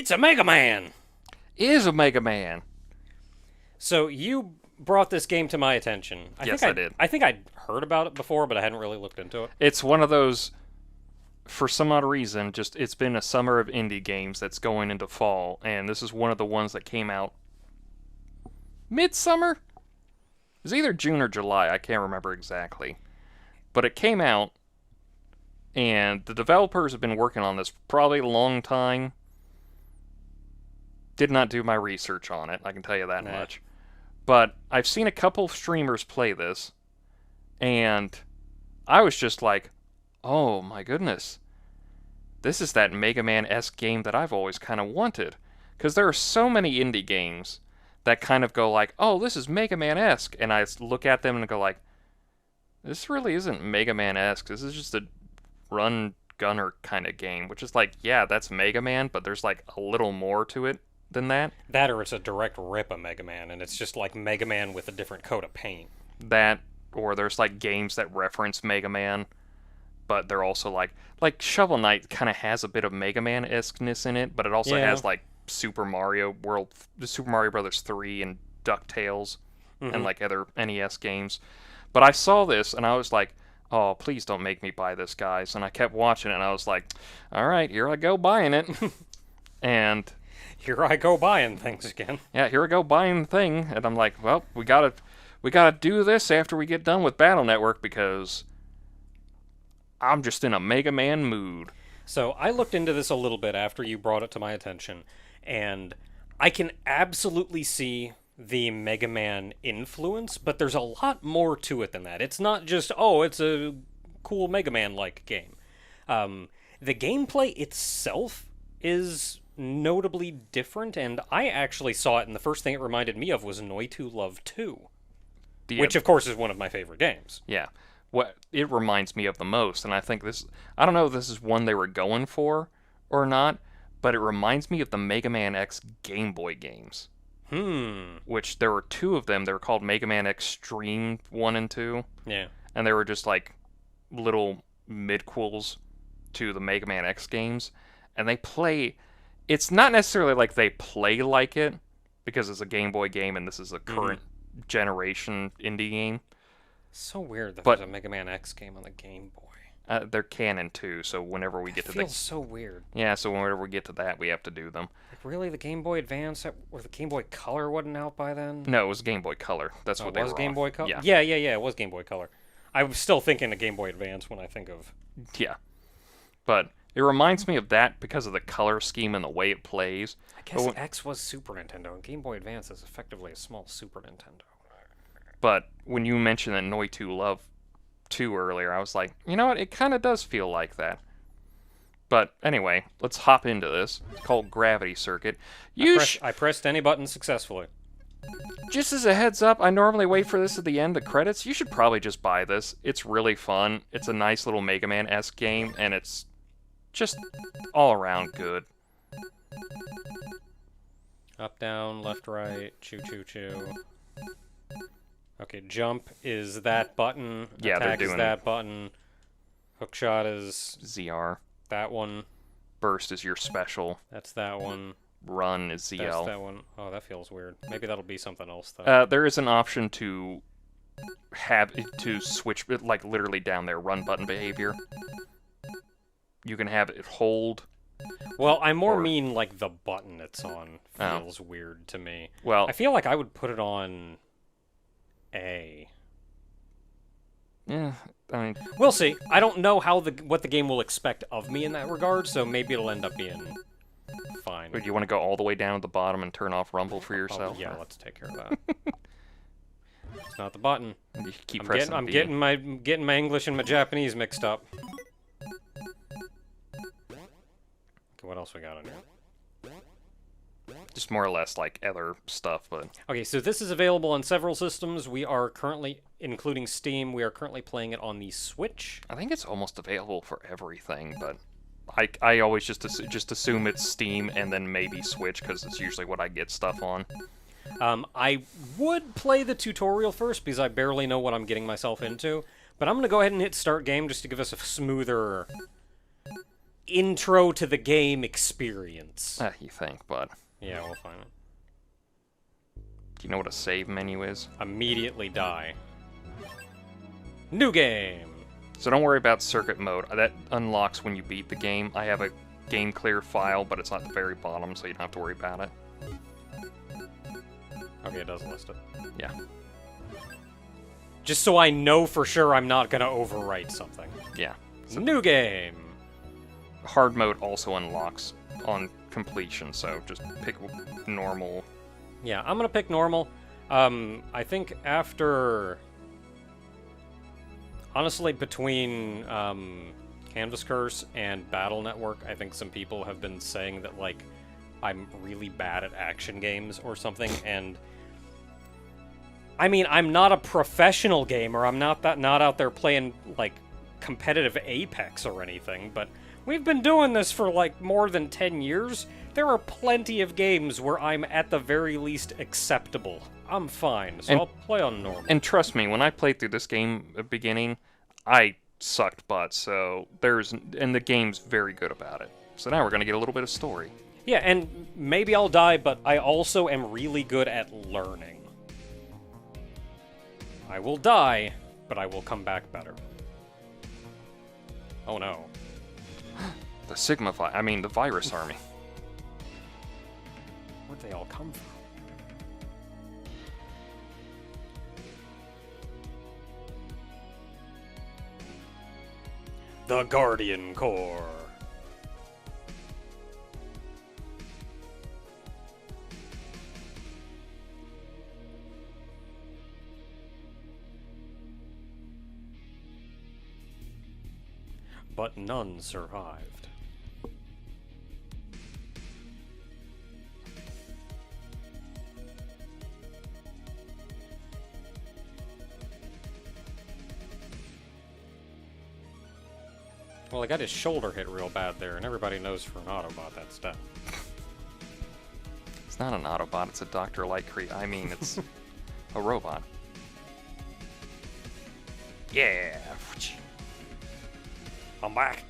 It's a Mega Man! Is a Mega Man. So you brought this game to my attention. Yes, I did. I think I'd heard about it before, but I hadn't really looked into it. It's one of those, for some odd reason, just it's been a summer of indie games that's going into fall, and this is one of the ones that came out midsummer? It was either June or July, I can't remember exactly. But it came out, and the developers have been working on this probably a long time. Did not do my research on it, I can tell you that much. But I've seen a couple of streamers play this, and I was just like, oh my goodness. This is that Mega Man-esque game that I've always kind of wanted. Because there are so many indie games that kind of go like, oh, this is Mega Man-esque. And I look at them and go like, this really isn't Mega Man-esque. This is just a run-gunner kind of game. Which is like, yeah, that's Mega Man, but there's like a little more to it than that. That or it's a direct rip of Mega Man, and it's just like Mega Man with a different coat of paint. That, or there's like games that reference Mega Man, but they're also like Shovel Knight kind of has a bit of Mega Man-esqueness in it, but it also has like Super Mario Brothers 3 and DuckTales and like other NES games. But I saw this and I was like, oh, please don't make me buy this, guys. And I kept watching it and I was like, all right, here I go buying it. And here I go buying things again. Yeah, here I go buying the thing, and I'm like, well, we gotta do this after we get done with Battle Network because I'm just in a Mega Man mood. So I looked into this a little bit after you brought it to my attention, and I can absolutely see the Mega Man influence, but there's a lot more to it than that. It's not just, oh, it's a cool Mega Man-like game. The gameplay itself is notably different, and I actually saw it, and the first thing it reminded me of was Noi 2 Love 2, which of course is one of my favorite games. Yeah, what it reminds me of the most, and I think this, I don't know if this is one they were going for or not, but it reminds me of the Mega Man X Game Boy games. Which there were two of them. They were called Mega Man Extreme 1 and 2. Yeah. And they were just like little midquels to the Mega Man X games, and they play. It's not necessarily like they play like it, because it's a Game Boy game and this is a current generation indie game. So weird that there's a Mega Man X game on the Game Boy. They're canon too, so whenever we get to feels so weird. Yeah, so whenever we get to that, we have to do them. Like, really, the Game Boy Advance or the Game Boy Color wasn't out by then? No, it was Game Boy Color. That's what they were. It was Game Boy Color? Yeah, it was Game Boy Color. I was still thinking of Game Boy Advance when I think of... Yeah. But it reminds me of that because of the color scheme and the way it plays. I guess X was Super Nintendo, and Game Boy Advance is effectively a small Super Nintendo. But when you mentioned that Noi 2 Love 2 earlier, I was like, you know what? It kind of does feel like that. But anyway, let's hop into this. It's called Gravity Circuit. I pressed any button successfully. Just as a heads up, I normally wait for this at the end, the credits. You should probably just buy this. It's really fun. It's a nice little Mega Man-esque game, and it's just all around good. Up, down, left, right, choo, choo, choo. Okay, jump is that button. Yeah, Attack they're doing is that button. Hookshot is ZR. that one. Burst is your special. That's that one. Run is ZL. That's that one. Oh, that feels weird. Maybe that'll be something else, though. There is an option to have it to switch, like literally down there, run button behavior. You can have it hold. Well, I more mean like the button it's on feels weird to me. Well, I feel like I would put it on A. Yeah, I mean, we'll see. I don't know what the game will expect of me in that regard, so maybe it'll end up being fine. Do you want to go all the way down to the bottom and turn off Rumble for yourself? Yeah, let's take care of that. It's not the button. You keep pressing I'm B. getting my English and my Japanese mixed up. Okay, what else we got on here? Just more or less like other stuff, but... Okay, so this is available on several systems. We are currently, including Steam, we are currently playing it on the Switch. I think it's almost available for everything, but I always just assume it's Steam and then maybe Switch, because it's usually what I get stuff on. I would play the tutorial first, because I barely know what I'm getting myself into, but I'm going to go ahead and hit Start Game just to give us a smoother intro to the game experience. You think, but Yeah, we'll find it. do you know what a save menu is? Immediately die. New game! So don't worry about circuit mode. That unlocks when you beat the game. I have a game clear file, but it's at the very bottom, so you don't have to worry about it. Okay, it does list it. Yeah. Just so I know for sure I'm not gonna overwrite something. Yeah. New game! Hard mode also unlocks on completion, so just pick normal. Yeah, I'm gonna pick normal. I think after... Honestly, between Canvas Curse and Battle Network, I think some people have been saying that, like, I'm really bad at action games or something, and... I mean, I'm not a professional gamer, I'm not out there playing, like, competitive Apex or anything, but we've been doing this for, like, more than 10 years. There are plenty of games where I'm at the very least acceptable. I'm fine, so I'll play on normal. And trust me, when I played through this game at the beginning, I sucked butt, so and the game's very good about it. So now we're gonna get a little bit of story. Yeah, and maybe I'll die, but I also am really good at learning. I will die, but I will come back better. Oh no. The the virus army. Where'd they all come from? The Guardian Corps. But none survived. Well, I got his shoulder hit real bad there, and everybody knows for an Autobot that's death. It's not an Autobot, it's a Dr. Light I mean, it's a robot. Yeah! I'm back!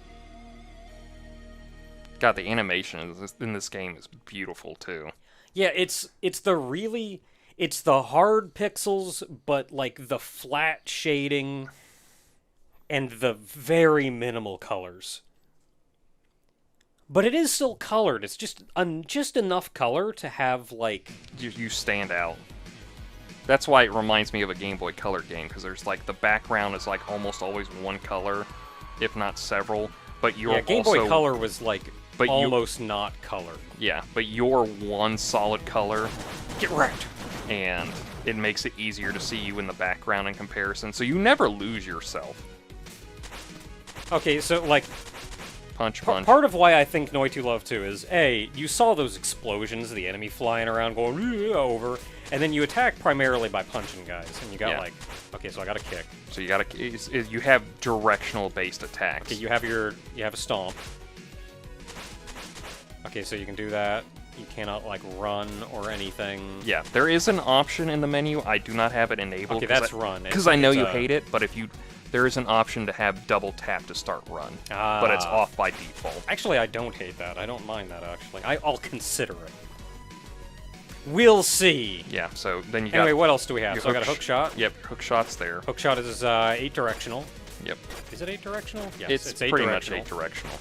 God, the animation in this game is beautiful, too. Yeah, it's the hard pixels, but like the flat shading and the very minimal colors. But it is still colored. It's just enough color to have like You stand out. That's why it reminds me of a Game Boy Color game, because there's like the background is like almost always one color, if not several. But you're Game Boy Color was like almost not color. Yeah, but you're one solid color. Get wrecked. And it makes it easier to see you in the background in comparison, so you never lose yourself. Okay, so like punch. Part of why I think Noitu Love 2 is you saw those explosions, the enemy flying around going over, and then you attack primarily by punching guys, and you got like, okay, so I got a kick. So you have directional based attacks. Okay, you have a stomp. Okay, so you can do that. You cannot like run or anything. Yeah, there is an option in the menu. I do not have it enabled. Okay, that's run. Because I know you hate it, but there is an option to have double tap to start run, but it's off by default. Actually, I don't hate that. I don't mind that, actually. I'll consider it. We'll see. Yeah, so then you got... Anyway, what else do we have? So I got a hook shot. Yep, hook shot's there. Hook shot is 8-directional. Yep. Is it 8-directional? Yes, it's pretty much 8-directional.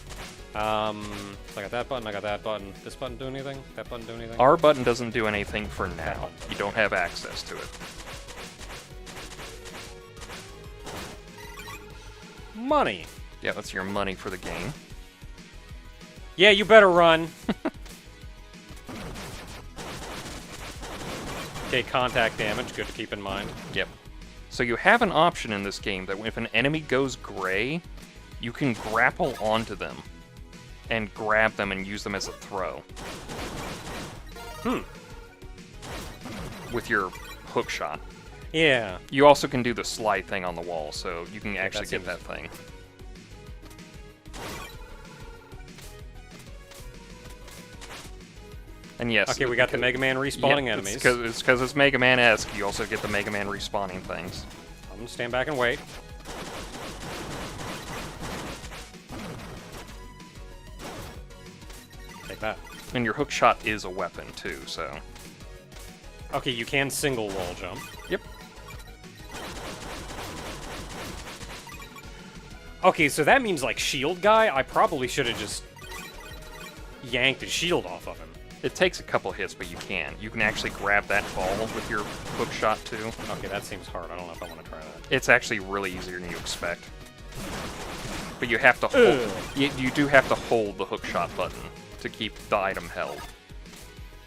So I got that button, I got that button. This button do anything? That button do anything? Our button doesn't do anything for now. You don't have access to it. Money. Yeah, that's your money for the game. Yeah, you better run. Okay, contact damage, good to keep in mind. Yep. So you have an option in this game that if an enemy goes gray, you can grapple onto them and grab them and use them as a throw. With your hook shot. Yeah. You also can do the slide thing on the wall, so you can actually get that thing. And yes. Okay, we got the Mega Man respawning enemies. It's because it's Mega Man-esque. You also get the Mega Man respawning things. I'm gonna stand back and wait. like that. And your hook shot is a weapon, too, so... Okay, you can single wall jump. Yep. Okay, so that means, like, shield guy, I probably should have just yanked his shield off of him. It takes a couple hits, but you can. You can actually grab that ball with your hook shot, too. Okay, that seems hard. I don't know if I want to try that. It's actually really easier than you expect. But you have to hold... You do have to hold the hook shot button to keep the item held.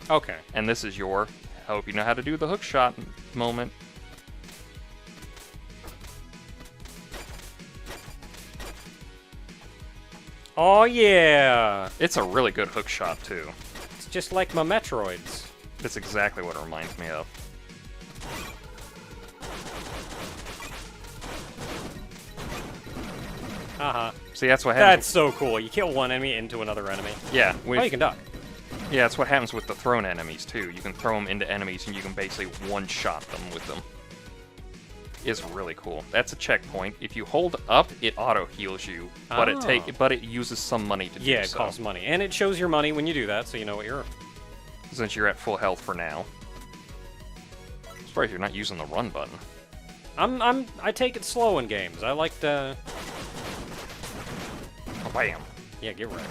Okay. And this is your... I hope you know how to do the hook shot moment. Oh, yeah! It's a really good hook shot, too. It's just like my Metroids. That's exactly what it reminds me of. Uh-huh. See, that's what happens. That's so cool. You kill one enemy into another enemy. Yeah. Oh, you can duck. Yeah, that's what happens with the thrown enemies, too. You can throw them into enemies, and you can basically one-shot them with them. It's really cool. That's a checkpoint. If you hold up, it auto-heals you, but it uses some money to do so. Yeah, it costs money. And it shows your money when you do that, so you know what you're... Since you're at full health for now. I'm surprised you're not using the run button. I take it slow in games. I like to... Oh, bam. Yeah, get right.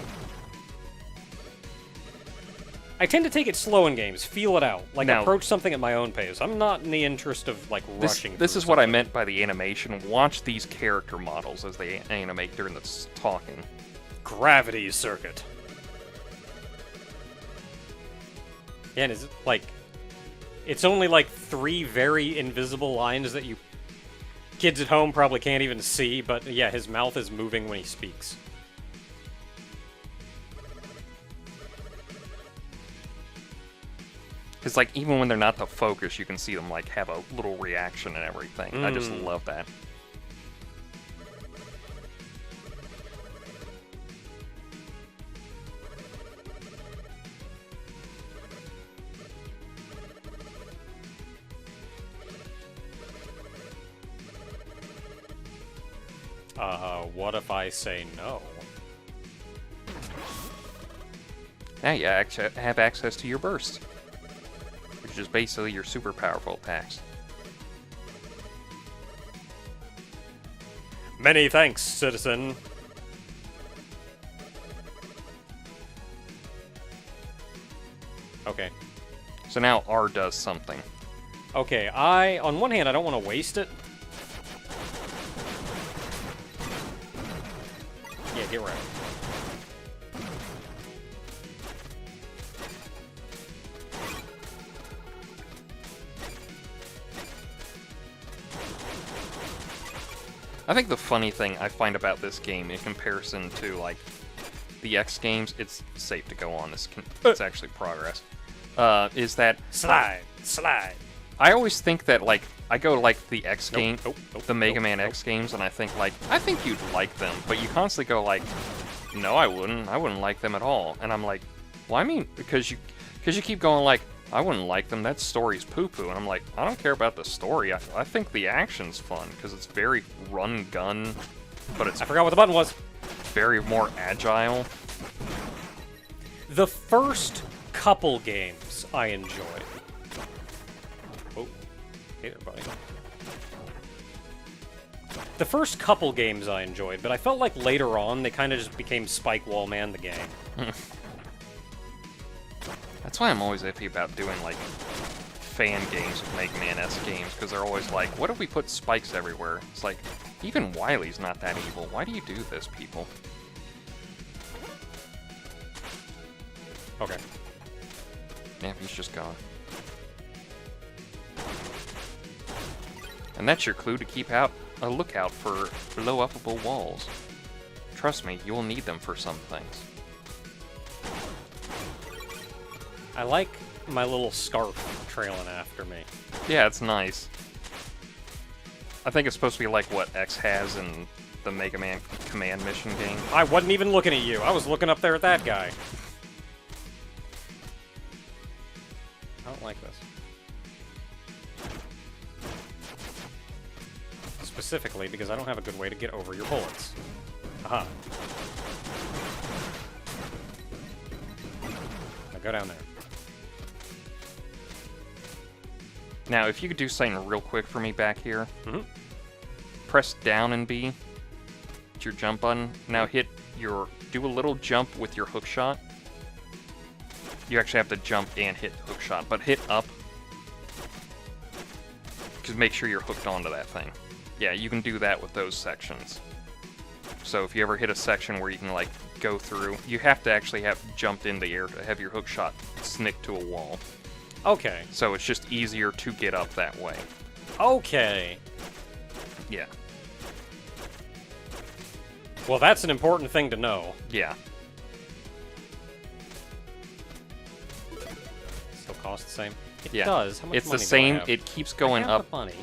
I tend to take it slow in games, feel it out, like Now, approach something at my own pace. I'm not in the interest of like rushing. This is what I meant by the animation. Watch these character models as they animate during the talking. Gravity circuit. Yeah, and is it like it's only like 3 very invisible lines that you kids at home probably can't even see, but yeah, his mouth is moving when he speaks. Because, like, even when they're not the focus, you can see them, like, have a little reaction and everything. I just love that. What if I say no? Now you have access to your burst, which is basically your super powerful attacks. Many thanks, citizen. Okay. So now R does something. Okay, on one hand, I don't want to waste it. Yeah, get right. I think the funny thing I find about this game in comparison to, like, the X games, it's safe to go on, it's actually progress, is that... Slide! I always think that, like, I go, like, the X game, the Mega Man nope. X games, and I think, like, I think you'd like them, but you constantly go, like, no, I wouldn't like them at all, and I'm like, well, I mean, because you keep going, like, I wouldn't like them, that story's poo-poo, and I'm like, I don't care about the story, I think the action's fun, because it's very run-gun, but it's... I forgot what the button was. Very more agile. The first couple games I enjoyed. Oh, hey there, buddy. The first couple games I enjoyed, but I felt like later on they kind of just became Spike Wallman the gang. That's why I'm always iffy about doing, like, fan games with megaman-esque games, because they're always like, what if we put spikes everywhere? It's like, even Wily's not that evil. Why do you do this, people? Okay. Yeah, he's just gone. And that's your clue to keep a lookout for blow-upable walls. Trust me, you will need them for some things. I like my little scarf trailing after me. Yeah, it's nice. I think it's supposed to be like what X has in the Mega Man Command Mission game. I wasn't even looking at you. I was looking up there at that guy. I don't like this. Specifically because I don't have a good way to get over your bullets. Aha. go down there. Now, if you could do something real quick for me back here. Mm-hmm. Press down and B. It's your jump button. Now do a little jump with your hook shot. You actually have to jump and hit the hook shot, but hit up. Just make sure you're hooked onto that thing. Yeah, you can do that with those sections. So if you ever hit a section where you can like go through, you have to actually have jumped in the air to have your hook shot snick to a wall. Okay. So it's just easier to get up that way. Okay. Yeah. Well, that's an important thing to know. Yeah. Still cost the same? It Yeah. does. How much It's the money do I same. have? It keeps I going have up. the money.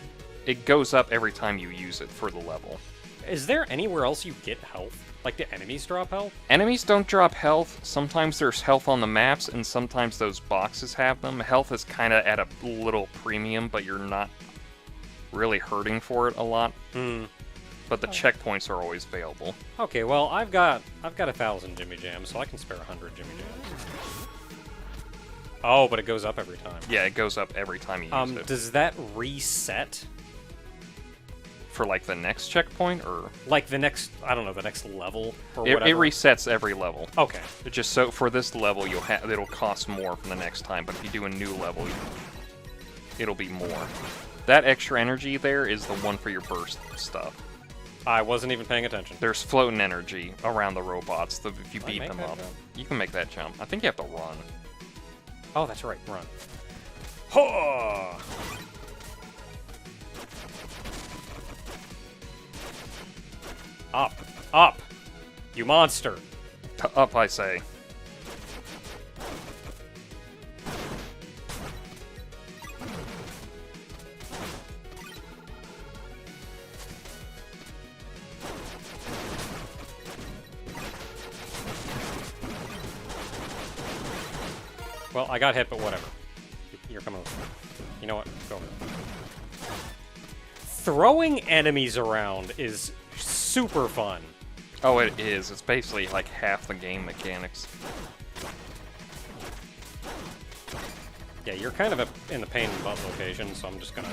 It goes up every time you use it for the level. Is there anywhere else you get health? Like, do enemies drop health? Enemies don't drop health. Sometimes there's health on the maps, and sometimes those boxes have them. Health is kind of at a little premium, but you're not really hurting for it a lot. Hmm. But the checkpoints are always available. Okay, well, I've got 1,000 Jimmy Jams, so I can spare 100 Jimmy Jams. Oh, but it goes up every time. Yeah, it goes up every time you use it. Does that reset? For like the next checkpoint, or Like the next, I don't know, the next level or it whatever? resets every level. Okay. It just so for this level it'll cost more for the next time, but if you do a new level, it'll be more. That extra energy there is the one for your burst stuff. I wasn't even paying attention. There's floating energy around the robots if you Can I beat make them that up. jump? You can make that jump. I think you have to run. Oh, that's right, run. Ho! Up! Up! You monster! Up, I say. Well, I got hit, but whatever. You're coming over. You know what? Go over. Throwing enemies around is super fun. Oh, it is. It's basically like half the game mechanics. Yeah, you're kind of in the pain in the butt location, so I'm just gonna...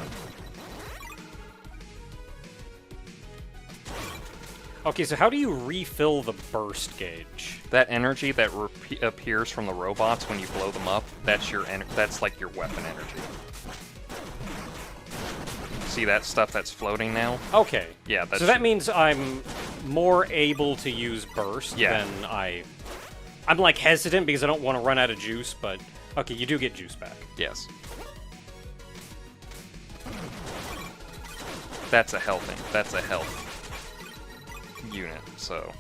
Okay, so how do you refill the burst gauge? That energy that appears from the robots when you blow them up, that's that's like your weapon energy. See that stuff that's floating now? Okay. Yeah, that's so that means I'm more able to use burst than I'm like hesitant because I don't want to run out of juice, but okay, you do get juice back. Yes. That's a health thing. That's a health unit, so...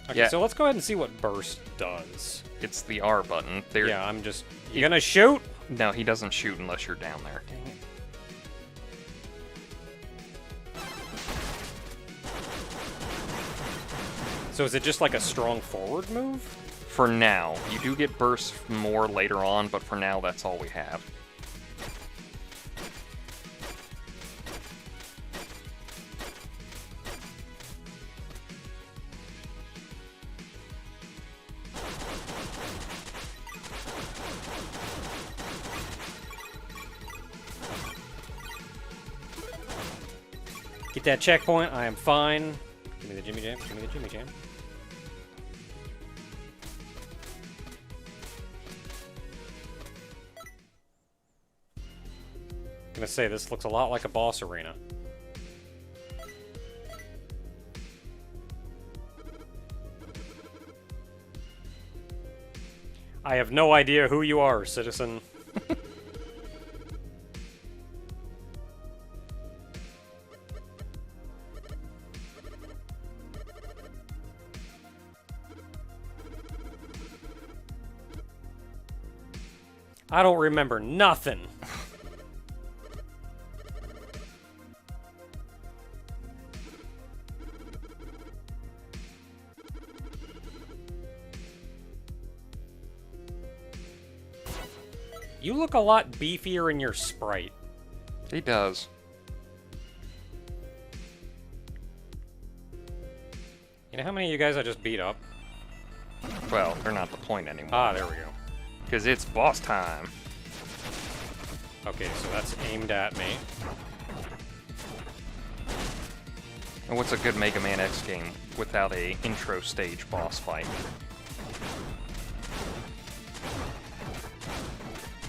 Okay, yeah. so let's go ahead and see what burst does. It's the R button. Yeah, I'm just... You gonna shoot? No, he doesn't shoot unless you're down there. Dang it. So is it just like a strong forward move? For now. You do get bursts more later on, but for now, that's all we have. Get that checkpoint, I am fine. Give me the Jimmy Jam, give me the Jimmy Jam. Gonna say, this looks a lot like a boss arena. I have no idea who you are, citizen. I don't remember nothing. You look a lot beefier in your sprite. He does. You know how many of you guys I just beat up? Well, they're not the point anymore. Ah, there we go. Because it's boss time. Okay, so that's aimed at me. And what's a good Mega Man X game without a intro stage boss fight?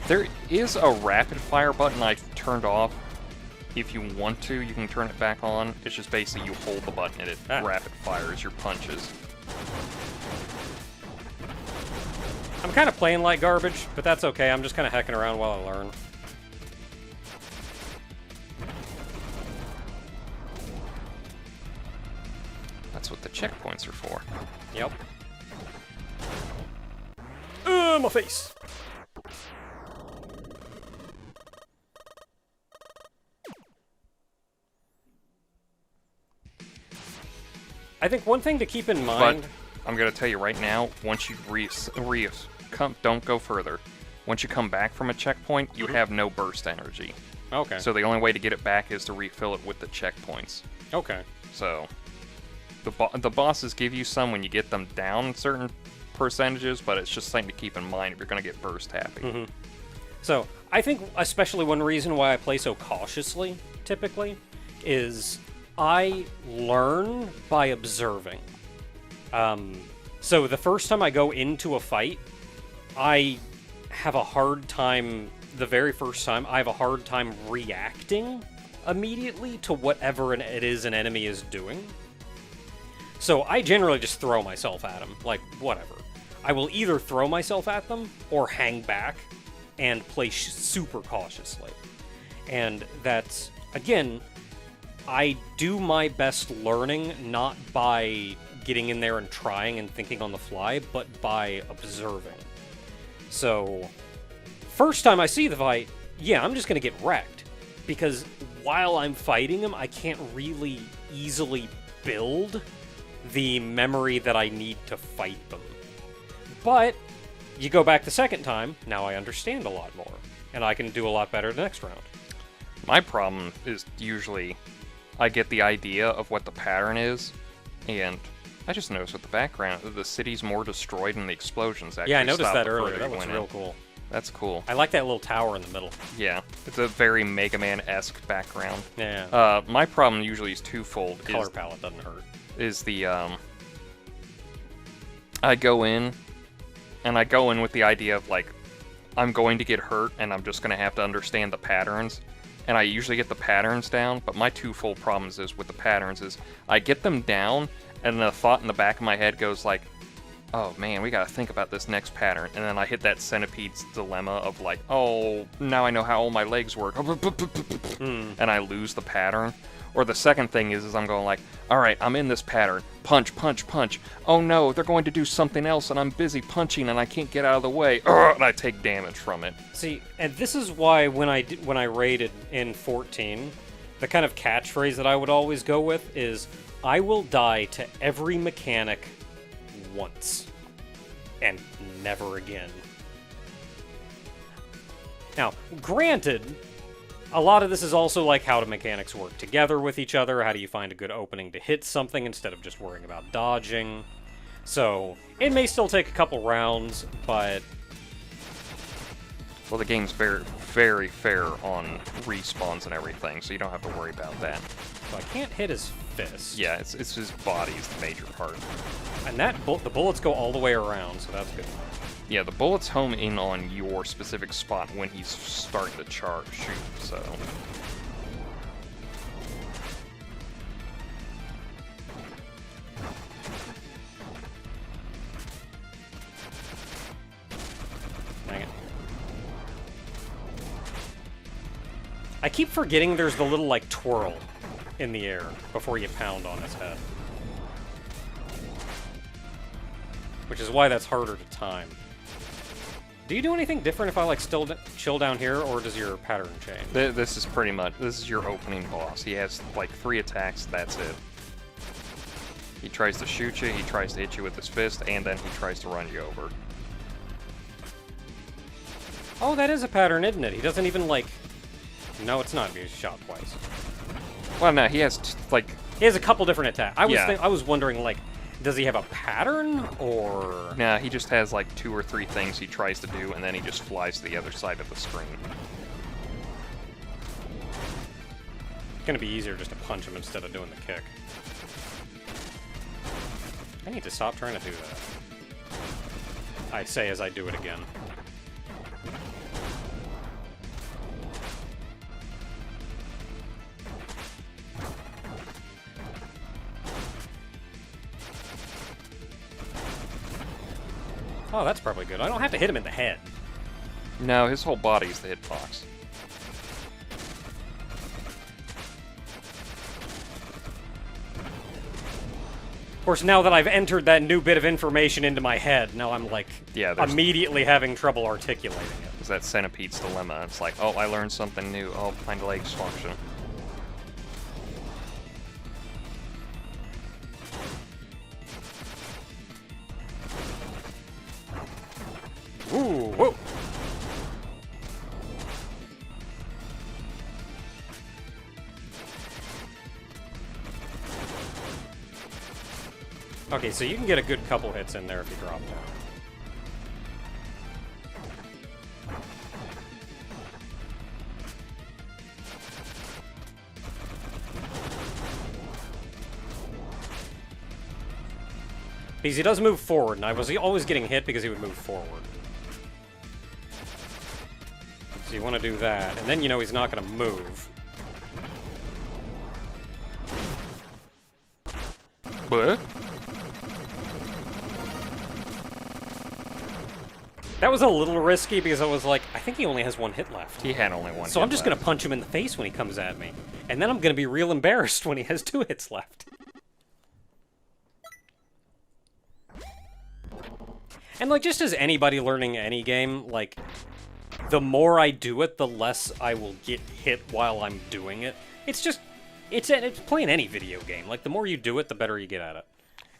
There is a rapid fire button I've turned off. If you want to, you can turn it back on. It's just basically you hold the button and it rapid fires your punches. I'm kind of playing like garbage, but that's okay. I'm just kind of hecking around while I learn. That's what the checkpoints are for. Yep. My face! I think one thing to keep in mind... But I'm going to tell you right now, once you don't go further. Once you come back from a checkpoint, you have no burst energy. Okay. So the only way to get it back is to refill it with the checkpoints. Okay. So the bosses give you some when you get them down certain percentages, but it's just something to keep in mind if you're going to get burst happy. So I think especially one reason why I play so cautiously, typically, is I learn by observing. So the first time I go into a fight, I have a hard time, the very first time, I have a hard time reacting immediately to whatever it is an enemy is doing. So I generally just throw myself at them, like, whatever. I will either throw myself at them or hang back and play super cautiously. And that's, again, I do my best learning not by getting in there and trying and thinking on the fly, but by observing. So, first time I see the fight, yeah, I'm just going to get wrecked. Because while I'm fighting him, I can't really easily build the memory that I need to fight them. But, you go back the second time, now I understand a lot more. And I can do a lot better the next round. My problem is usually I get the idea of what the pattern is, and I just noticed with the background that the city's more destroyed and the explosions actually Yeah, I noticed stop that the earlier. further That you looks went real in. cool. That's cool. I like that little tower in the middle. Yeah, it's a very Mega Man-esque background. Yeah. My problem usually is twofold. Color palette doesn't hurt. Is the I go in with the idea of like I'm going to get hurt and I'm just going to have to understand the patterns, and I usually get the patterns down. But my twofold problems is with the patterns is I get them down, and the thought in the back of my head goes like, oh man, we gotta think about this next pattern. And then I hit that centipede's dilemma of like, oh, now I know how all my legs work. And I lose the pattern. Or the second thing is I'm going like, alright, I'm in this pattern. Punch, punch, punch. Oh no, they're going to do something else and I'm busy punching and I can't get out of the way. And I take damage from it. See, and this is why when I raided in 14, the kind of catchphrase that I would always go with is, I will die to every mechanic once, and never again. Now, granted, a lot of this is also like how do mechanics work together with each other, how do you find a good opening to hit something instead of just worrying about dodging. So, it may still take a couple rounds, but... Well, the game's very, very fair on respawns and everything, so you don't have to worry about that. So I can't hit his fist. Yeah, it's his body is the major part. And that the bullets go all the way around, so that's good. Yeah, the bullets home in on your specific spot when he's starting to shoot, so... Dang it. I keep forgetting there's the little, like, twirl in the air before you pound on his head. Which is why that's harder to time. Do you do anything different if I, like, still chill down here, or does your pattern change? This is pretty much... This is your opening boss. He has, like, 3 attacks, that's it. He tries to shoot you, he tries to hit you with his fist, and then he tries to run you over. Oh, that is a pattern, isn't it? He doesn't even, like... No, it's not. He's shot twice. Well, no, he has, like... He has a couple different attacks. I was Yeah. I was wondering, like, Does he have a pattern, or...? Nah, he just has like 2 or 3 things he tries to do, and then he just flies to the other side of the screen. It's gonna be easier just to punch him instead of doing the kick. I need to stop trying to do that. I say as I do it again. Oh, that's probably good. I don't have to hit him in the head. No, his whole body's the hitbox. Of course, now that I've entered that new bit of information into my head, now I'm, like, Yeah, immediately having trouble articulating it. It's that centipede's dilemma. It's like, oh, I learned something new. Oh, my legs function. Ooh, whoa! Okay, so you can get a good couple hits in there if you drop down. Because he does move forward, and I was always getting hit because he would move forward. So you want to do that, and then you know he's not going to move. What? That was a little risky because I was like, I think he only has 1 hit left. He had only 1 So hit I'm just left. going to punch him in the face when he comes at me. And then I'm going to be real embarrassed when he has 2 hits left. And, like, just as anybody learning any game, like, the more I do it, the less I will get hit while I'm doing it. It's just, it's playing any video game. Like, the more you do it, the better you get at it.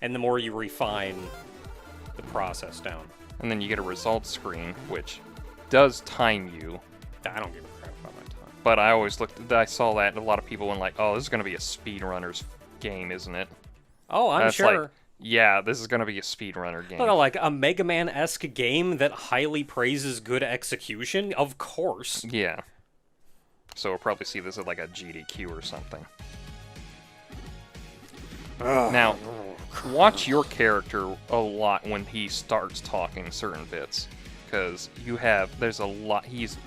And the more you refine the process down. And then you get a results screen, which does time you. I don't give a crap about my time. But I saw that, and a lot of people went like, oh, this is going to be a speedrunner's game, isn't it? Oh, I'm That's sure. Like, yeah, this is going to be a speedrunner game. No, like a megaman-esque game that highly praises good execution? Of course. Yeah. So we'll probably see this at like a GDQ or something. Now, watch your character a lot when he starts talking certain bits, because there's a lot. He's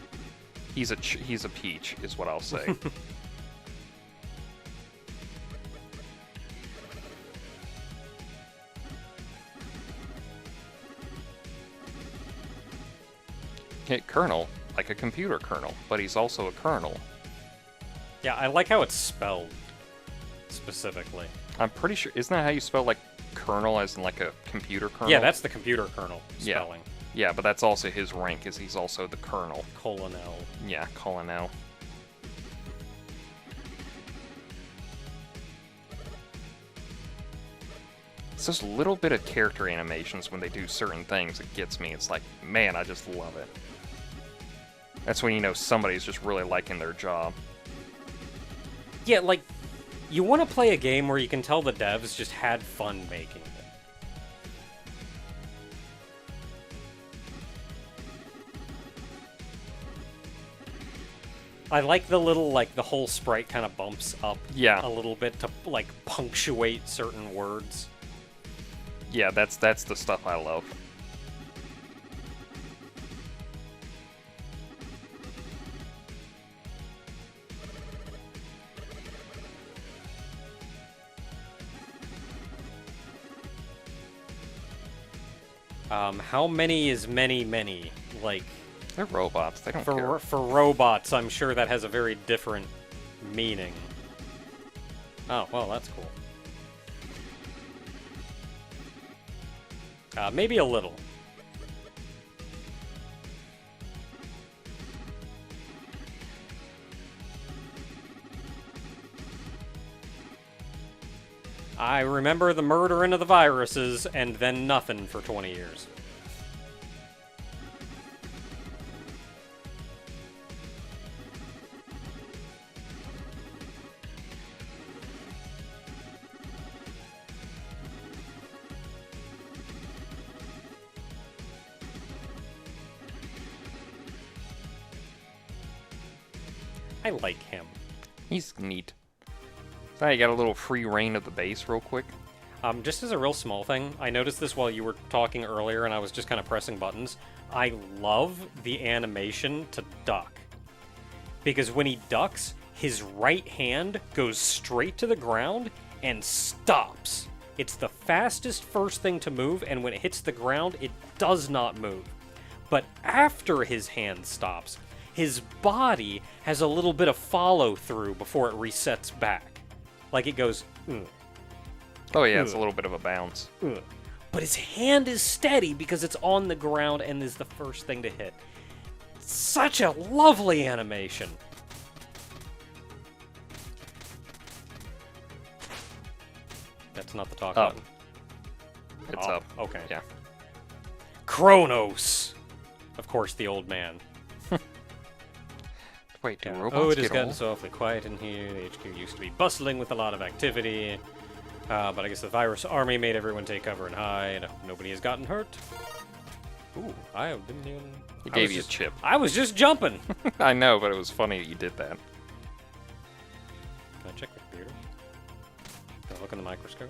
a peach, is what I'll say. Kernel, like a computer kernel, but he's also a kernel. Yeah, I like how it's spelled, specifically. I'm pretty sure, isn't that how you spell, like, kernel as in, like, a computer kernel? Yeah, that's the computer kernel spelling. Yeah, but that's also his rank, is he's also the kernel. Colonel. Yeah, colonel. It's just a little bit of character animations when they do certain things that gets me. It's like, man, I just love it. That's when you know somebody's just really liking their job. Yeah, like, you want to play a game where you can tell the devs just had fun making it. I like the little, like, the whole sprite kind of bumps up a little bit to, like, punctuate certain words. Yeah, that's the stuff I love. How many is many? Like, they're robots. They don't care. For robots, I'm sure that has a very different meaning. Oh, well, that's cool. Maybe a little. I remember the murdering of the viruses, and then nothing for 20 years. I like him. He's neat. Now you got a little free reign of the base real quick. Just as a real small thing, I noticed this while you were talking earlier and I was just kind of pressing buttons. I love the animation to duck. Because when he ducks, his right hand goes straight to the ground and stops. It's the fastest first thing to move, and when it hits the ground, it does not move. But after his hand stops, his body has a little bit of follow-through before it resets back. Like it goes, ugh. Oh yeah, it's a little bit of a bounce. Ugh. But his hand is steady because it's on the ground and is the first thing to hit. Such a lovely animation. That's not the talk button. It's Oh, up. Okay. Yeah. Kronos! Of course, the old man. Wait, do Yeah. robots Oh, it has get gotten old? so awfully quiet in here. The HQ used to be bustling with a lot of activity. But I guess the virus army made everyone take cover and hide. Nobody has gotten hurt. Ooh, I didn't even... It gave you a chip. I was just jumping! I know, but it was funny that you did that. Can I check the computer? Can I look in the microscope?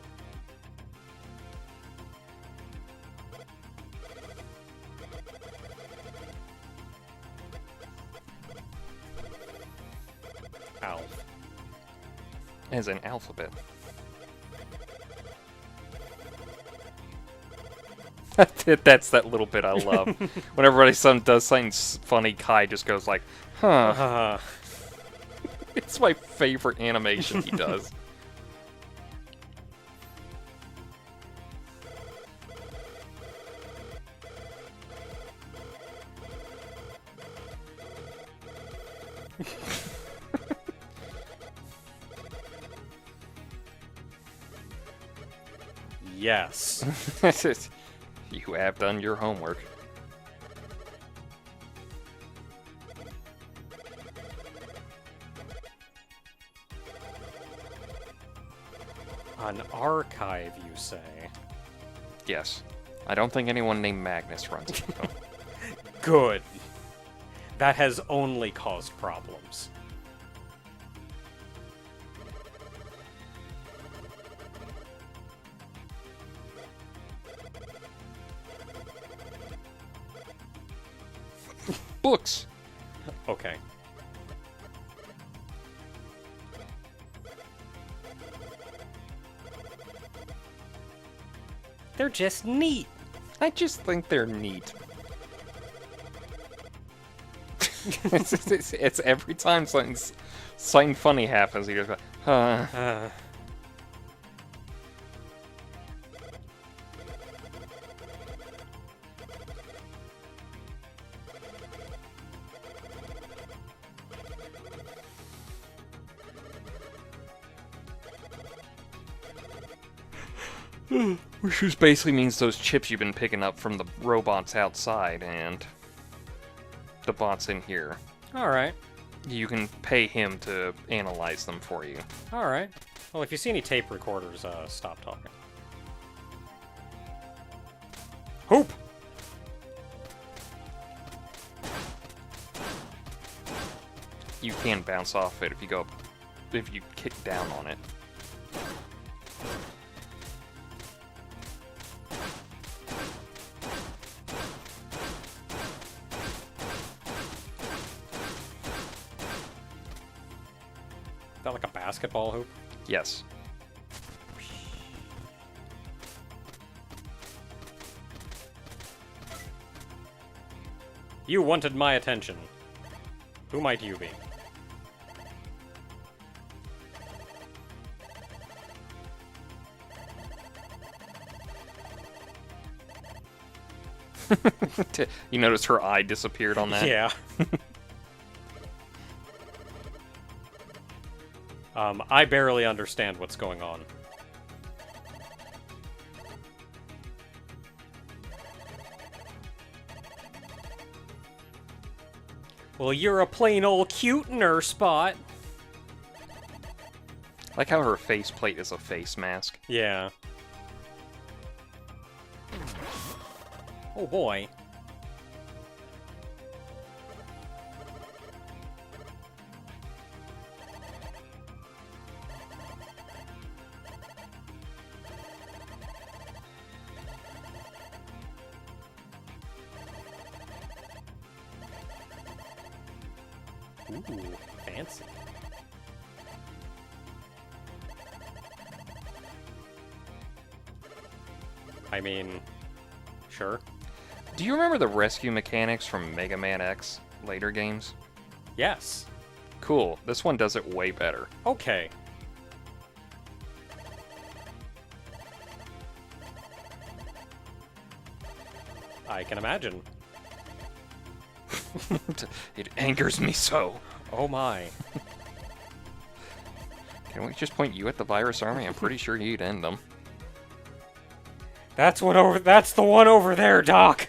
Alf. As an alphabet. That's that little bit I love. Whenever everybody does something funny, Kai just goes like, huh. It's my favorite animation he does. Yes. You have done your homework. An archive, you say? Yes. I don't think anyone named Magnus runs it. though. Good. That has only caused problems. Books! Okay. They're just neat. I just think they're neat. It's every time something funny happens, he goes, huh. Which just basically means those chips you've been picking up from the robots outside and the bots in here. Alright. You can pay him to analyze them for you. Alright. Well, if you see any tape recorders, stop talking. Hoop! You can bounce off it if you kick down on it. Is that like a basketball hoop? Yes. You wanted my attention. Who might you be? You notice her eye disappeared on that? Yeah. I barely understand what's going on. Well, you're a plain old cutener, Spot. I like how her faceplate is a face mask. Yeah. Oh boy. Ooh, fancy. I mean, sure. Do you remember the rescue mechanics from Mega Man X later games? Yes. Cool. This one does it way better. Okay. I can imagine. It angers me so. Oh my. Can we just point you at the virus army? I'm pretty sure you'd end them. That's the one over there, Doc.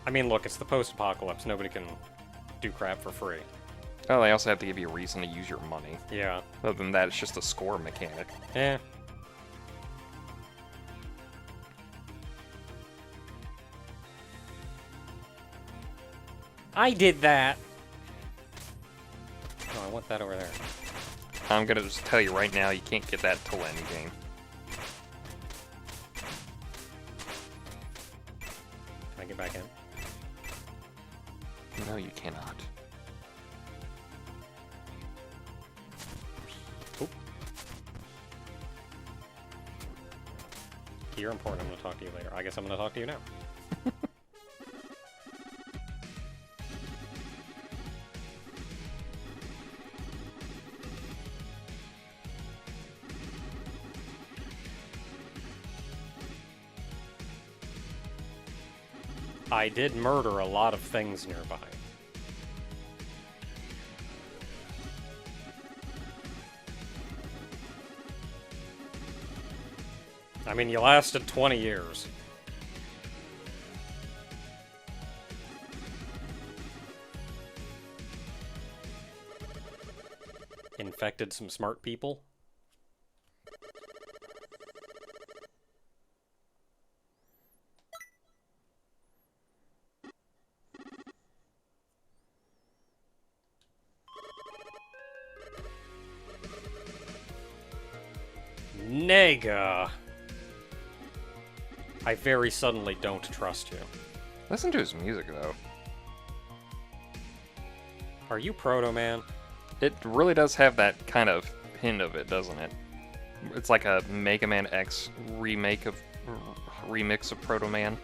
I mean, look, it's the post-apocalypse. Nobody can do crap for free. Oh, they also have to give you a reason to use your money. Yeah. Other than that, it's just a score mechanic. Eh. I did that. Oh, I want that over there. I'm gonna just tell you right now, you can't get that until endgame. Can I get back in? No, you cannot. Oop. You're important. I'm going to talk to you later. I guess I'm going to talk to you now. I did murder a lot of things nearby. I mean, you lasted 20 years. Infected some smart people. Nega. I very suddenly don't trust you. Listen to his music, though. Are you Proto Man? It really does have that kind of hint of it, doesn't it? It's like a Mega Man X remix of Proto Man.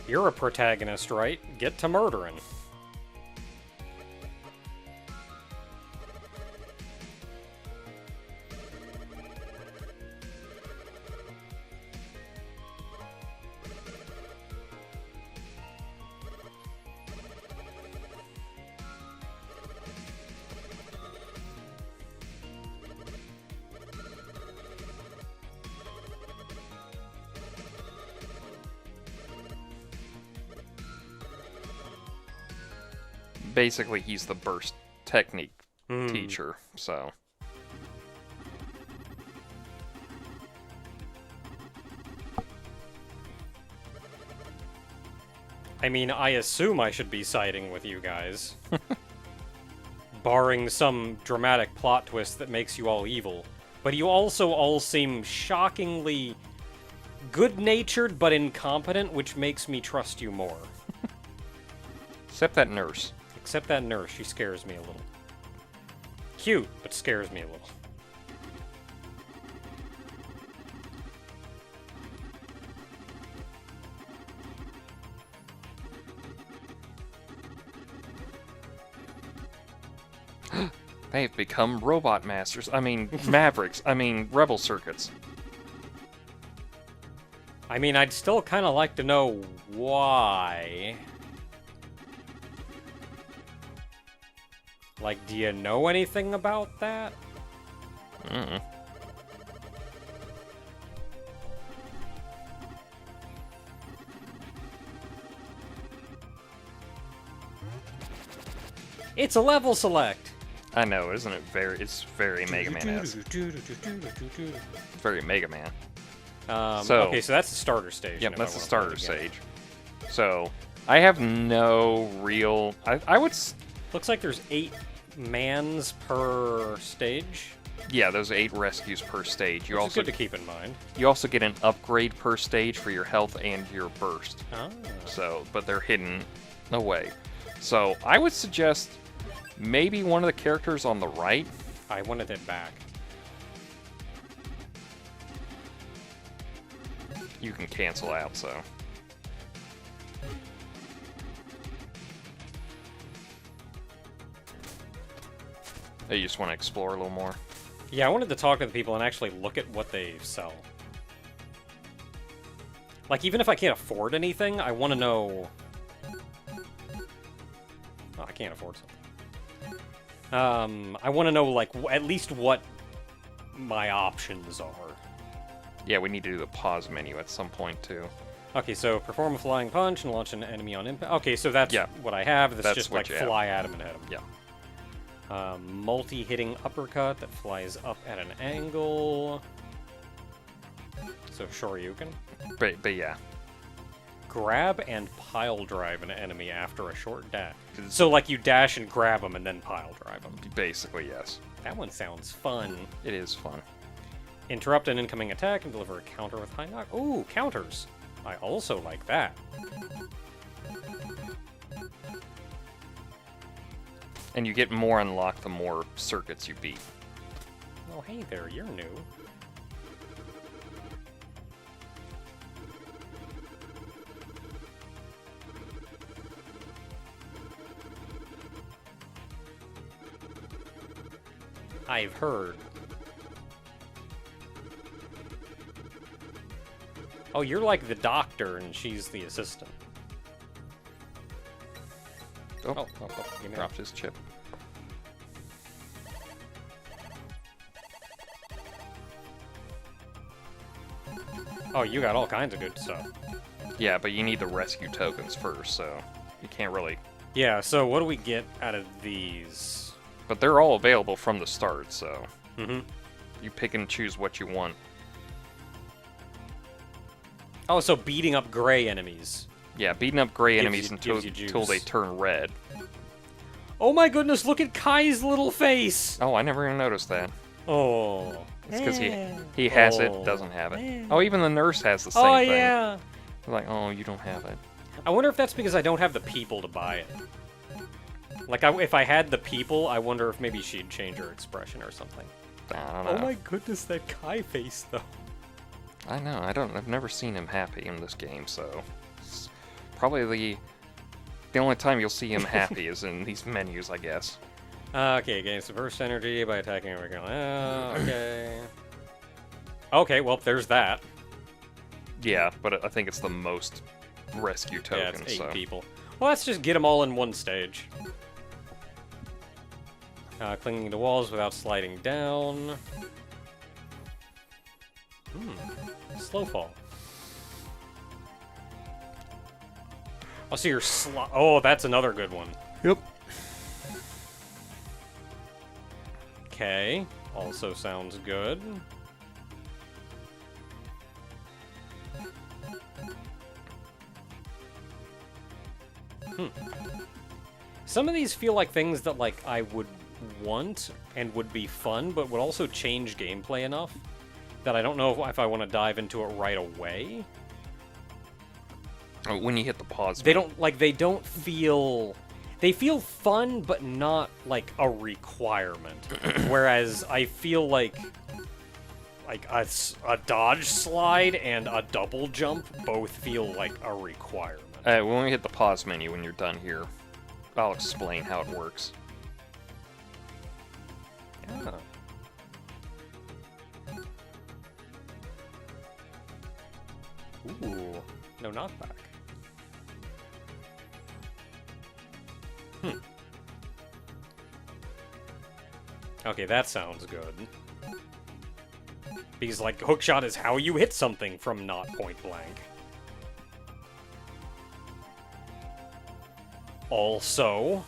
You're a protagonist, right? Get to murdering. Basically, he's the burst technique teacher, so... I mean, I assume I should be siding with you guys. Barring some dramatic plot twist that makes you all evil. But you also all seem shockingly good-natured but incompetent, which makes me trust you more. Except that nurse. Except that nurse, she scares me a little. Cute, but scares me a little. They've become robot masters. I mean, mavericks. I mean, rebel circuits. I mean, I'd still kind of like to know why. Like, do you know anything about that? It's a level select. I know, isn't it? It's very Mega Man-esque. Very Mega Man. Okay, so that's the starter stage. Yep, that's the starter stage. So I have no real. I would. Looks like there's 8 mans per stage. Yeah, there's 8 rescues per stage. Which is good to keep in mind. You also get an upgrade per stage for your health and your burst. Ah. So, but they're hidden away. So I would suggest maybe one of the characters on the right. I wanted it back. You can cancel out, so. Oh, you just want to explore a little more? Yeah, I wanted to talk to the people and actually look at what they sell. Like, even if I can't afford anything, I want to know... Oh, I can't afford something. I want to know, like, at least what my options are. Yeah, we need to do the pause menu at some point, too. Okay, so perform a flying punch and launch an enemy on impact. Okay, so that's what I have. That's just, like, fly at him and hit him. Yeah. Multi-hitting uppercut that flies up at an angle. So Shoryuken. But yeah. Grab and pile drive an enemy after a short dash. So like you dash and grab them and then pile drive them. Basically, yes. That one sounds fun. It is fun. Interrupt an incoming attack and deliver a counter with high knock. Ooh, counters. I also like that. And you get more unlocked the more circuits you beat. Oh, hey there, you're new. I've heard. Oh, you're like the doctor and she's the assistant. Oh, He dropped his chip. Oh, you got all kinds of good stuff. Yeah, but you need the rescue tokens first, so you can't really... Yeah, so what do we get out of these? But they're all available from the start, so... Mm-hmm. You pick and choose what you want. Oh, so beating up gray enemies. Yeah, beating up gray enemies until juice. they turn red. Oh my goodness, look at Kai's little face! Oh, I never even noticed that. Oh. It's because he has it, doesn't have it. Oh, even the nurse has the same thing. Oh, yeah. They're like, oh, you don't have it. I wonder if that's because I don't have the people to buy it. Like, if I had the people, I wonder if maybe she'd change her expression or something. I don't know. Oh my goodness, that Kai face, though. I know, I've never seen him happy in this game, so... It's probably the only time you'll see him happy is in these menus, I guess. Okay, gain some burst energy by attacking every girl. Okay. Okay, well, there's that. Yeah, but I think it's the most rescue tokens. Yeah, it's 8 so. people. Well, let's just get them all in one stage. Clinging to walls without sliding down. Slow fall. Oh, so you're oh, that's another good one. Yep. Okay, also sounds good. Some of these feel like things that like I would want and would be fun, but would also change gameplay enough that I don't know if I want to dive into it right away. When you hit the pause, They don't feel... They feel fun, but not like a requirement. Whereas I feel like a dodge slide and a double jump both feel like a requirement. when we hit the pause menu, when you're done here, I'll explain how it works. Yeah. Ooh, no knockback. Okay, that sounds good. Because, like, hookshot is how you hit something from not point blank. Also,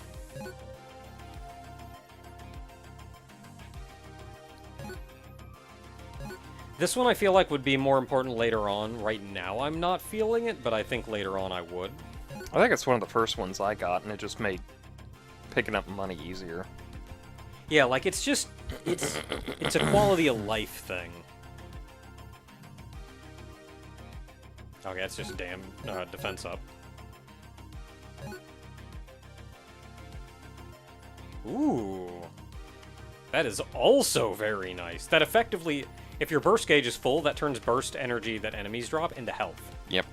This one I feel like would be more important later on. Right now I'm not feeling it, but I think later on I would. I think it's one of the first ones I got, and it just made picking up money easier. Yeah, like it's just it's a quality of life thing. Okay, that's just damn defense up. Ooh. That is also very nice. That effectively, if your burst gauge is full, that turns burst energy that enemies drop into health. Yep.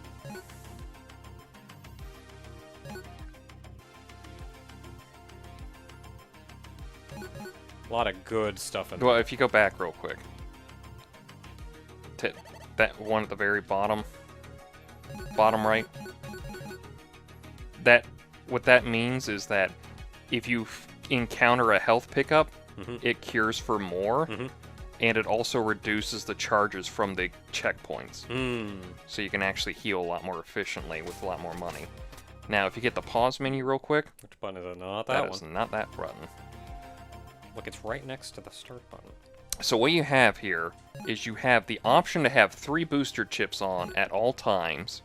A lot of good stuff in there. Well, if you go back real quick to that one at the very bottom right, what that means is that if you encounter a health pickup, it cures for more, and it also reduces the charges from the checkpoints. So you can actually heal a lot more efficiently with a lot more money. Now, if you get the pause menu real quick, which button is it? Not that that one. is not that button. Look, it's right next to the start button. So what you have here is you have the option to have 3 booster chips on at all times,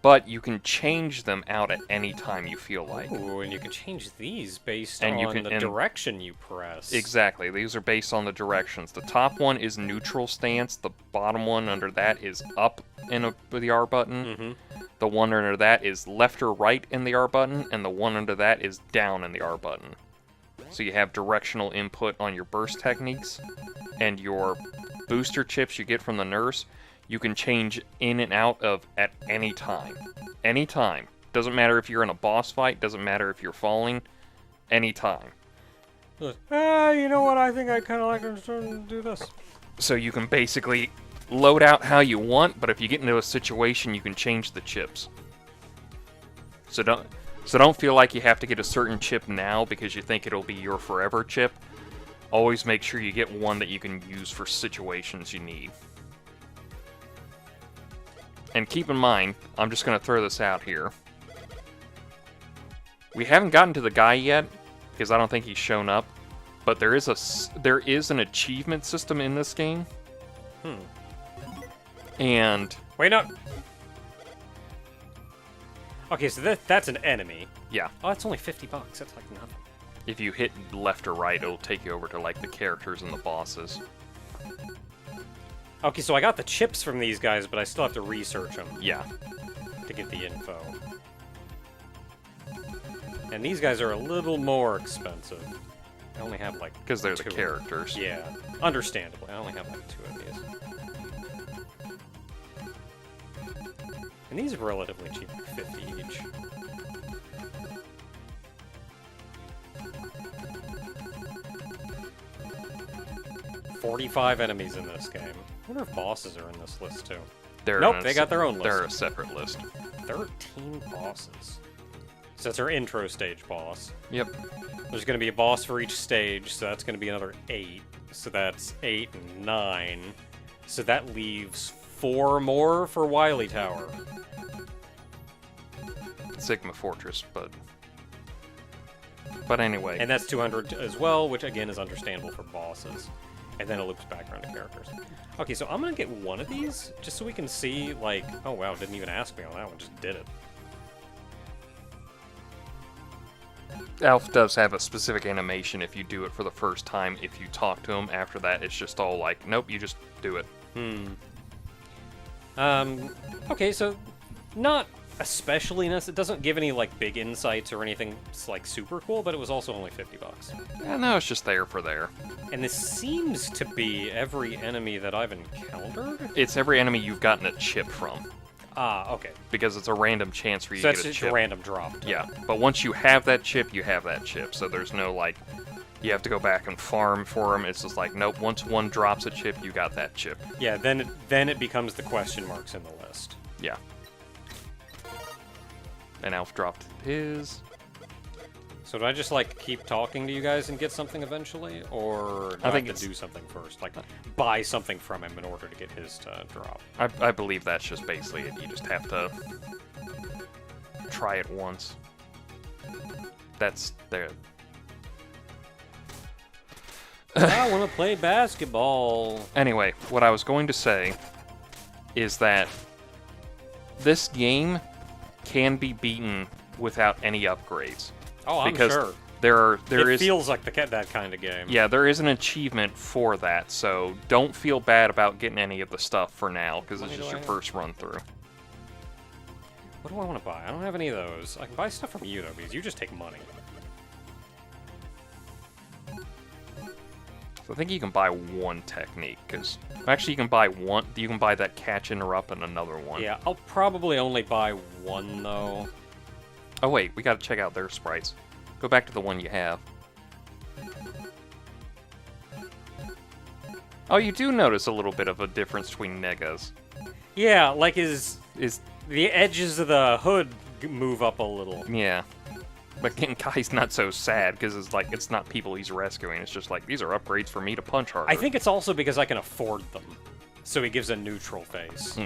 but you can change them out at any time you feel like. Ooh, and you can change these based And you on can- the and- direction you press. Exactly, these are based on the directions. The top one is neutral stance, the bottom one under that is up in the R button, the one under that is left or right in the R button, and the one under that is down in the R button. So you have directional input on your burst techniques, and your booster chips you get from the nurse, you can change in and out of at any time. Anytime. Doesn't matter if you're in a boss fight, doesn't matter if you're falling, anytime. You know what? I think I kind of like to do this. So you can basically load out how you want, but if you get into a situation, you can change the chips. So don't feel like you have to get a certain chip now because you think it'll be your forever chip. Always make sure you get one that you can use for situations you need. And keep in mind, I'm just going to throw this out here. We haven't gotten to the guy yet, because I don't think he's shown up. But there is an achievement system in this game. And... Wait, no! Okay, so that's an enemy. yeah, Oh, that's only $50. That's like nothing. if you hit left or right, it'll take you over to like the characters and the bosses. Okay, so I got the chips from these guys, but I still have to research them Yeah. to get the info. And these guys are a little more expensive. I only have like Because they're the 2. characters. Yeah, understandably. I only have like 2 of these. And these are relatively cheap, like 50 each. $45 enemies in this game. I wonder if bosses are in this list too. Nope, they got their own list. They're a separate list. 13 bosses. So that's our intro stage boss. Yep. There's going to be a boss for each stage, so that's going to be another 8. So that's 8 and 9. So that leaves 4 more for Wily Tower. Sigma Fortress, but anyway. And that's 200 as well, which again is understandable for bosses. And then it loops back around to characters. Okay, so I'm going to get one of these, just so we can see, like... Oh, wow, didn't even ask me on that one, just did it. Alf does have a specific animation if you do it for the first time. If you talk to him after that, it's just all like, nope, you just do it. Okay, so not especially nice. It doesn't give any like big insights or anything like super cool, but it was also only $50. Yeah, no, it's just there for there. And this seems to be every enemy that I've encountered. It's every enemy you've gotten a chip from. Ah, okay. Because it's a random chance for you So to that's get a just chip. a random drop. Yeah, but once you have that chip, you have that chip. So there's no like, you have to go back and farm for them. It's just like, nope. Once one drops a chip, you got that chip. Yeah. Then it becomes the question marks in the list. Yeah. And Alf dropped his. So do I just like keep talking to you guys and get something eventually, or do I I think have to it's- do something first, like buy something from him in order to get his to drop? I believe that's just basically it. You just have to try it once. That's there. I want to play basketball. Anyway, what I was going to say is that this game can be beaten without any upgrades. Oh, I'm because sure. there It is feels like that kind of game. yeah, there is an achievement for that, so don't feel bad about getting any of the stuff for now, because it's Money just do I your have? first run through. What do I want to buy? I don't have any of those. I can buy stuff from you, though, because you just take money. So I think you can buy one technique, because actually you can buy one. You can buy that catch, interrupt, and another one. Yeah, I'll probably only buy one, though. Oh wait, we gotta check out their sprites. Go back to the one you have. Oh, you do notice a little bit of a difference between negas. Yeah, like is Is the edges of the hood move up a little. yeah. But Genkai's not so sad, because it's like, it's not people he's rescuing, it's just like, these are upgrades for me to punch harder. I think it's also because I can afford them. So he gives a neutral face.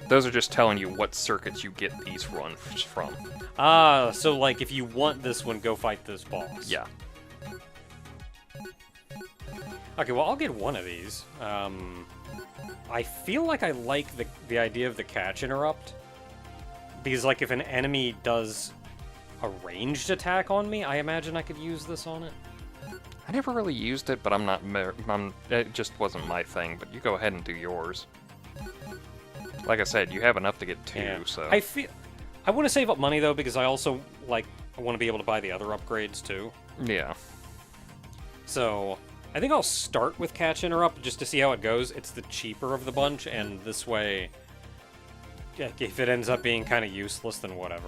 Those are just telling you what circuits you get these runs from. Ah, so like if you want this one, go fight this boss. Yeah. Okay, well I'll get one of these. I feel like I like the idea of the catch interrupt. Because like if an enemy does a ranged attack on me, I imagine I could use this on it. I never really used it, but I'm not. It just wasn't my thing. But you go ahead and do yours. Like I said, you have enough to get two, Yeah. so. I want to save up money though because I also I want to be able to buy the other upgrades too. Yeah. So I think I'll start with catch interrupt just to see how it goes. It's the cheaper of the bunch, and this way, yeah, if it ends up being kind of useless, then whatever.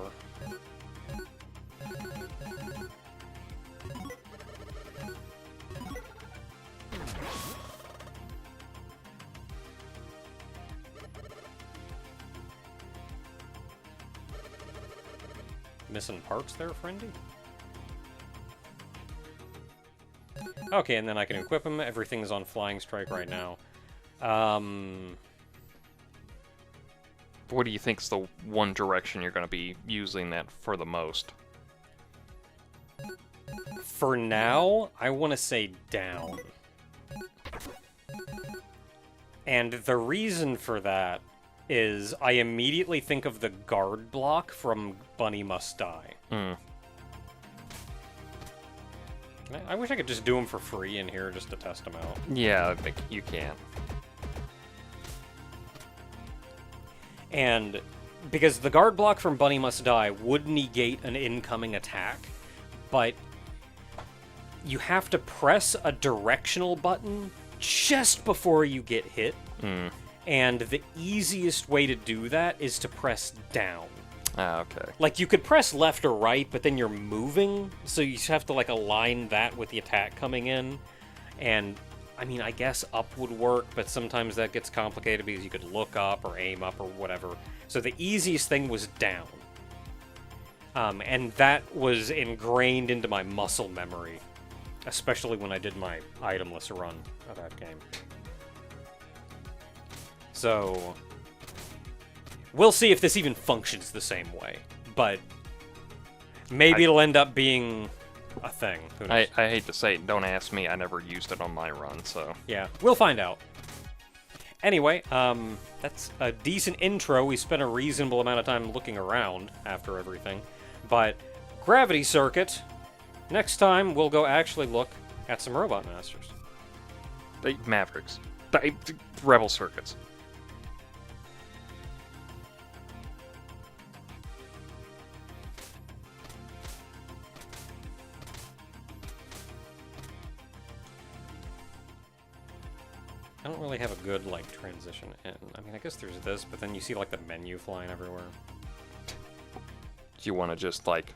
Missing parts there, friendy? Okay, and then I can equip him. Everything's on flying strike right now. What do you think's the one direction you're going to be using that for the most? For now, I want to say down. And the reason for that is I immediately think of the guard block from Bunny Must Die. I wish I could just do them for free in here just to test them out. Yeah, I think you can. And because the guard block from Bunny Must Die would negate an incoming attack, but you have to press a directional button just before you get hit. And the easiest way to do that is to press down. Ah, okay. Like, you could press left or right, but then you're moving, so you just have to, like, align that with the attack coming in. And, I mean, I guess up would work, but sometimes that gets complicated because you could look up or aim up or whatever. So the easiest thing was down. And that was ingrained into my muscle memory, especially when I did my itemless run of that game. So we'll see if this even functions the same way, but maybe it'll end up being a thing. Who knows? I hate to say it, don't ask me, I never used it on my run, so. Yeah, we'll find out. Anyway, that's a decent intro. We spent a reasonable amount of time looking around after everything, but Gravity Circuit, next time we'll go actually look at some Robot Masters. Mavericks. Rebel circuits. I don't really have a good, like, transition in. I mean, I guess there's this, but then you see, like, the menu flying everywhere. Do you want to just, like,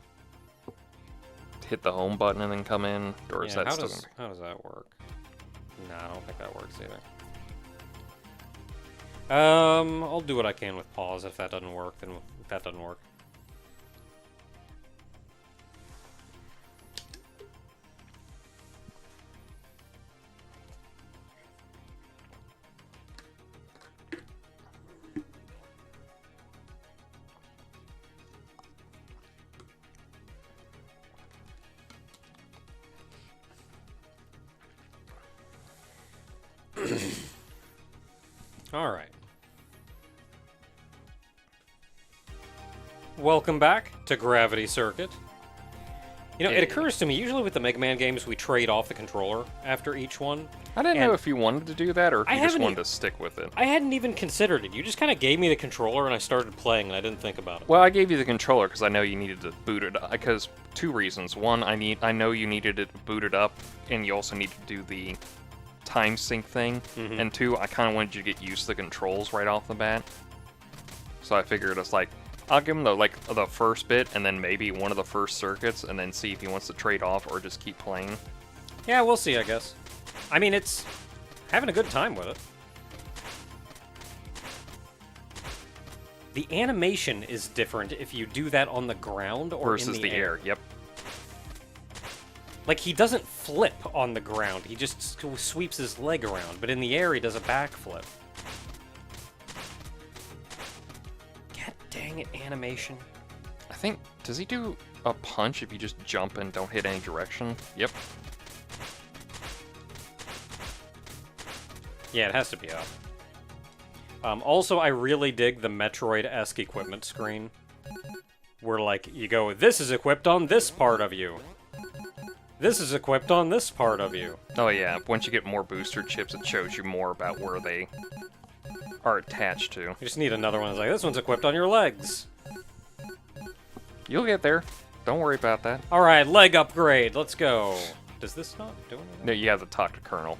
hit the home button and then come in? Or is Yeah, that still gonna be... how does that work? No, I don't think that works either. I'll do what I can with pause. If that doesn't work, then that doesn't work. Alright. Welcome back to Gravity Circuit. You know, it occurs to me, usually with the Mega Man games, we trade off the controller after each one. I didn't know if you wanted to do that or if you just wanted to stick with it. I hadn't even considered it. You just kind of gave me the controller and I started playing and I didn't think about it. Well, I gave you the controller because I know you needed to boot it up. Because two reasons. One, I know you needed it booted up, and you also need to do the time sync thing. And two, I kind of wanted you to get used to the controls right off the bat. So I figured it's like, I'll give him the first bit and then maybe one of the first circuits and then see if he wants to trade off or just keep playing. Yeah, we'll see, I guess. I mean, it's having a good time with it. The animation is different if you do that on the ground or versus in the air. Yep. Like, he doesn't flip on the ground. He just sweeps his leg around. But in the air, he does a backflip. God dang it, animation. I think, does he do a punch if you just jump and don't hit any direction? Yep. Yeah, it has to be up. Also, I really dig the Metroid-esque equipment screen. Where, like, you go, this is equipped on this part of you. This is equipped on this part of you. Oh yeah, once you get more booster chips, it shows you more about where they are attached to. You just need another one that's like, this one's equipped on your legs. You'll get there. Don't worry about that. Alright, leg upgrade, let's go. Does this not do anything? No, you have to talk to Colonel.